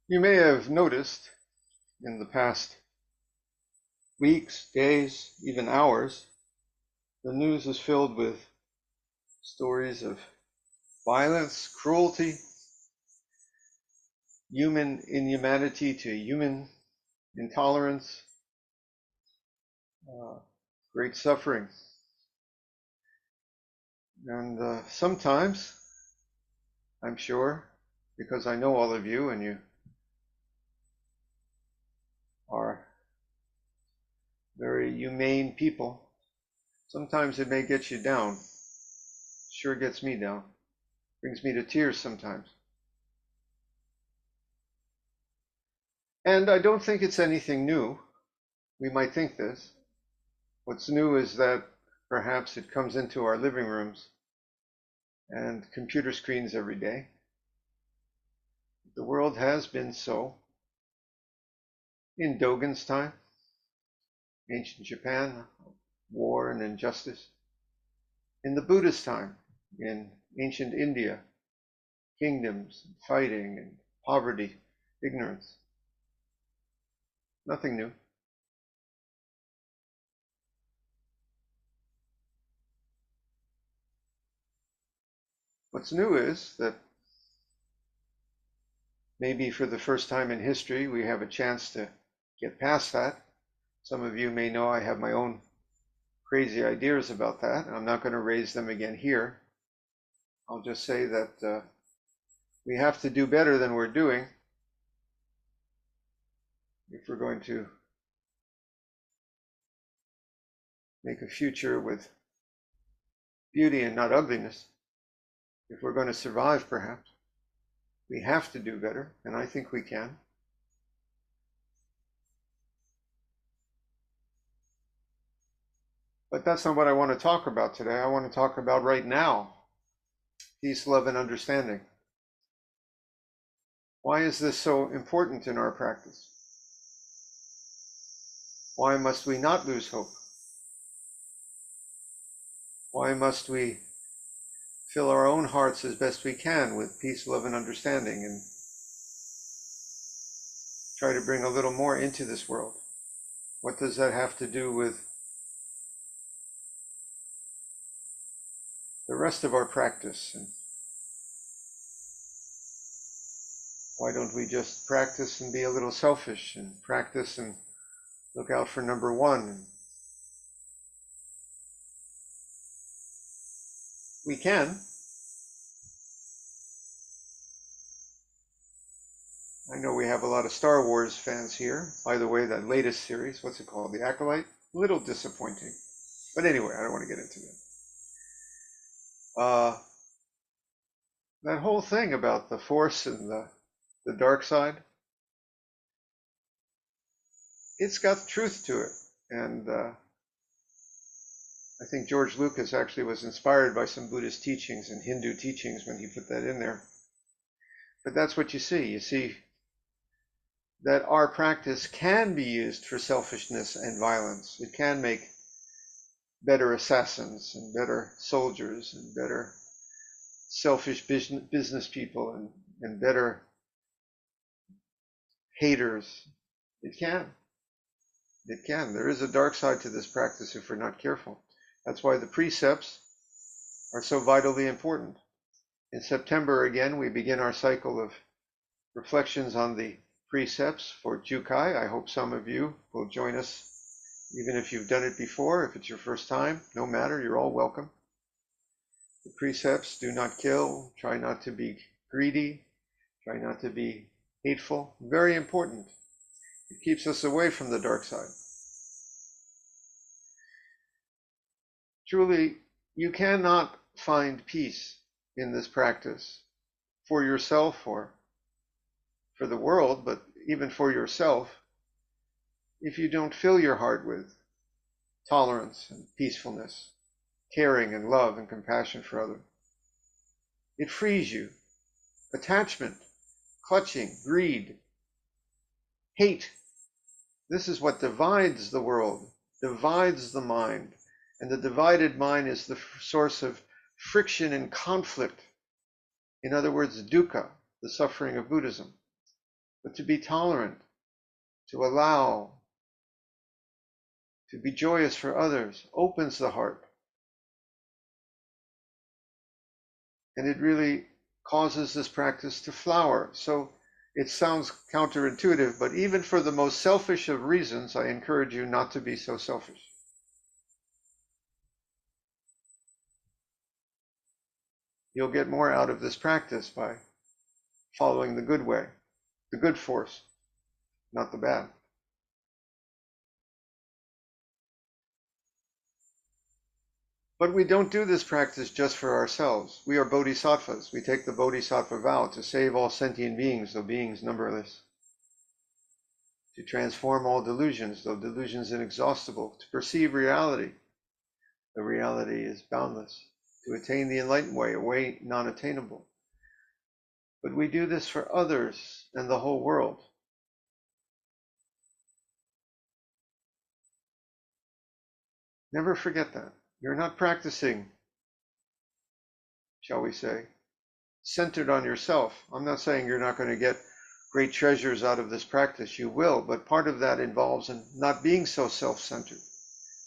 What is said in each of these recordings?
You may have noticed in the past weeks, days, even hours, the news is filled with stories of violence, cruelty, human inhumanity to human intolerance, great suffering. And sometimes, I'm sure, because I know all of you and you are very humane people, sometimes it may get you down. Sure gets me down. Brings me to tears sometimes. And I don't think it's anything new. We might think this. What's new is that perhaps it comes into our living rooms and computer screens every day. The world has been so. In Dogen's time, ancient Japan, war and injustice. In the Buddhist time, in ancient India, kingdoms, fighting and poverty, ignorance. Nothing new. What's new is that maybe for the first time in history, we have a chance to get past that. Some of you may know I have my own crazy ideas about that. I'm not going to raise them again here. I'll just say that we have to do better than we're doing if we're going to make a future with beauty and not ugliness. If we're going to survive, perhaps, we have to do better, and I think we can. But that's not what I want to talk about today. I want to talk about right now, peace, love, and understanding. Why is this so important in our practice? Why must we not lose hope? Why must we fill our own hearts as best we can with peace, love, and understanding and try to bring a little more into this world? What does that have to do with the rest of our practice? And why don't we just practice and be a little selfish and practice and look out for number one? We can. I know we have a lot of Star Wars fans here. By the way, that latest series, what's it called? The Acolyte? A little disappointing. But anyway, I don't want to get into that. That whole thing about the Force and the dark side, it's got truth to it. And I think George Lucas actually was inspired by some Buddhist teachings and Hindu teachings when he put that in there. But that's what you see. You see that our practice can be used for selfishness and violence. It can make better assassins and better soldiers and better selfish business people and better haters. It can. It can. There is a dark side to this practice if we're not careful. That's why the precepts are so vitally important. In September, again, we begin our cycle of reflections on the precepts for Jukai. I hope some of you will join us, even if you've done it before. If it's your first time, no matter, you're all welcome. The precepts: do not kill, try not to be greedy, try not to be hateful. Very important. It keeps us away from the dark side. Truly, you cannot find peace in this practice for yourself or for the world, but even for yourself, if you don't fill your heart with tolerance and peacefulness, caring and love and compassion for others. It frees you. Attachment, clutching, greed, hate. This is what divides the world, divides the mind, And the divided mind is the source of friction and conflict. In other words, dukkha, the suffering of Buddhism. But to be tolerant, to allow, to be joyous for others, opens the heart. And it really causes this practice to flower. So it sounds counterintuitive, but even for the most selfish of reasons, I encourage you not to be so selfish. You'll get more out of this practice by following the good way, the good force, not the bad. But we don't do this practice just for ourselves. We are bodhisattvas. We take the bodhisattva vow to save all sentient beings, though beings numberless. To transform all delusions, though delusions inexhaustible. To perceive reality, though reality is boundless. To attain the enlightened way, a way non-attainable. But we do this for others and the whole world. Never forget that. You're not practicing, shall we say, centered on yourself. I'm not saying you're not going to get great treasures out of this practice. You will, but part of that involves in not being so self-centered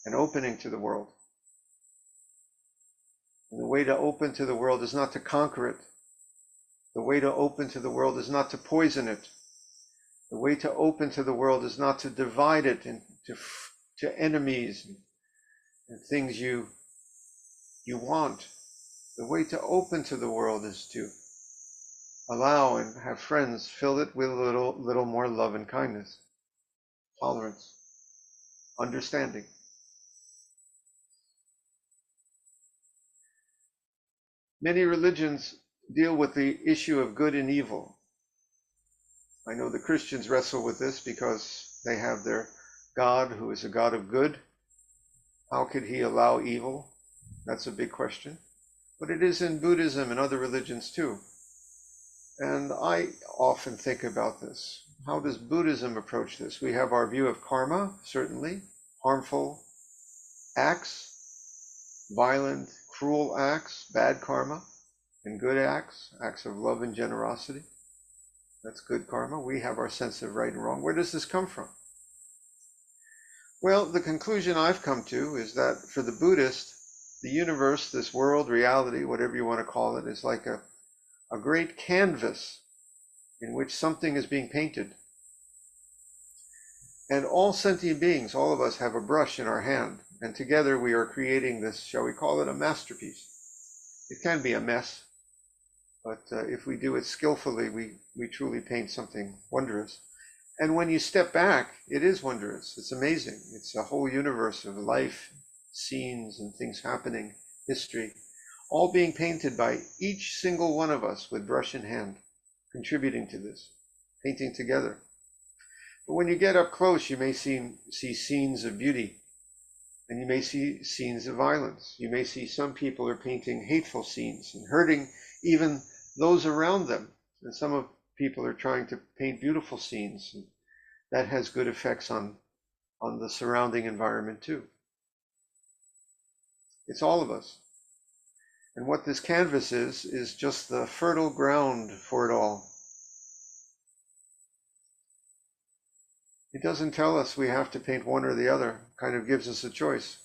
and opening to the world. And the way to open to the world is not to conquer it. The way to open to the world is not to poison it. The way to open to the world is not to divide it into enemies and things you want. The way to open to the world is to allow and have friends, fill it with a little more love and kindness, tolerance, understanding. Many religions deal with the issue of good and evil. I know the Christians wrestle with this because they have their God who is a God of good. How could he allow evil? That's a big question. But it is in Buddhism and other religions too. And I often think about this. How does Buddhism approach this? We have our view of karma, certainly, harmful acts, violent, cruel acts, bad karma, and good acts, acts of love and generosity. That's good karma. We have our sense of right and wrong. Where does this come from? Well, the conclusion I've come to is that for the Buddhist, the universe, this world, reality, whatever you want to call it, is like a great canvas in which something is being painted. And all sentient beings, all of us, have a brush in our hand, and together we are creating this, shall we call it, a masterpiece. It can be a mess, but if we do it skillfully, we truly paint something wondrous. And when you step back, it is wondrous. It's amazing. It's a whole universe of life, scenes and things happening, history, all being painted by each single one of us with brush in hand, contributing to this, painting together. But when you get up close, you may see scenes of beauty, and you may see scenes of violence. You may see some people are painting hateful scenes and hurting even those around them. And some people are trying to paint beautiful scenes, and that has good effects on the surrounding environment too. It's all of us. And what this canvas is just the fertile ground for it all. It doesn't tell us we have to paint one or the other, it kind of gives us a choice.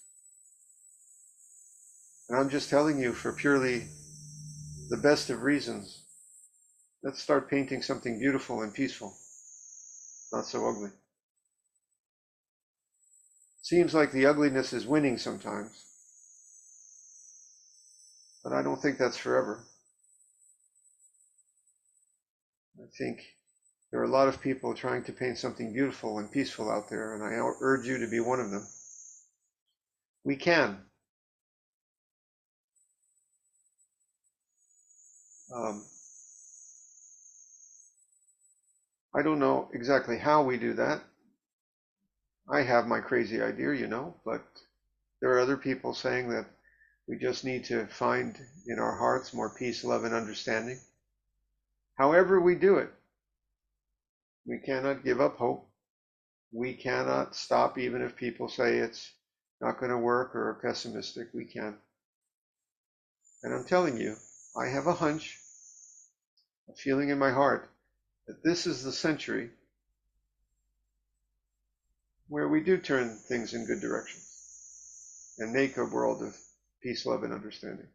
And I'm just telling you for purely the best of reasons. Let's start painting something beautiful and peaceful, not so ugly. Seems like the ugliness is winning sometimes, but I don't think that's forever. I think there are a lot of people trying to paint something beautiful and peaceful out there, and I urge you to be one of them. We can. I don't know exactly how we do that. I have my crazy idea, but there are other people saying that we just need to find in our hearts more peace, love, and understanding. However we do it, we cannot give up hope. We cannot stop even if people say it's not going to work or are pessimistic, we can. And I'm telling you, I have a hunch, a feeling in my heart, that this is the century where we do turn things in good directions and make a world of peace, love, and understanding.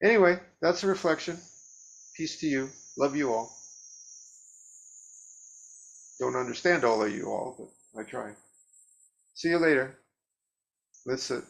Anyway, that's a reflection. Peace to you. Love you all. Don't understand all of you all, but I try. See you later. Let's sit.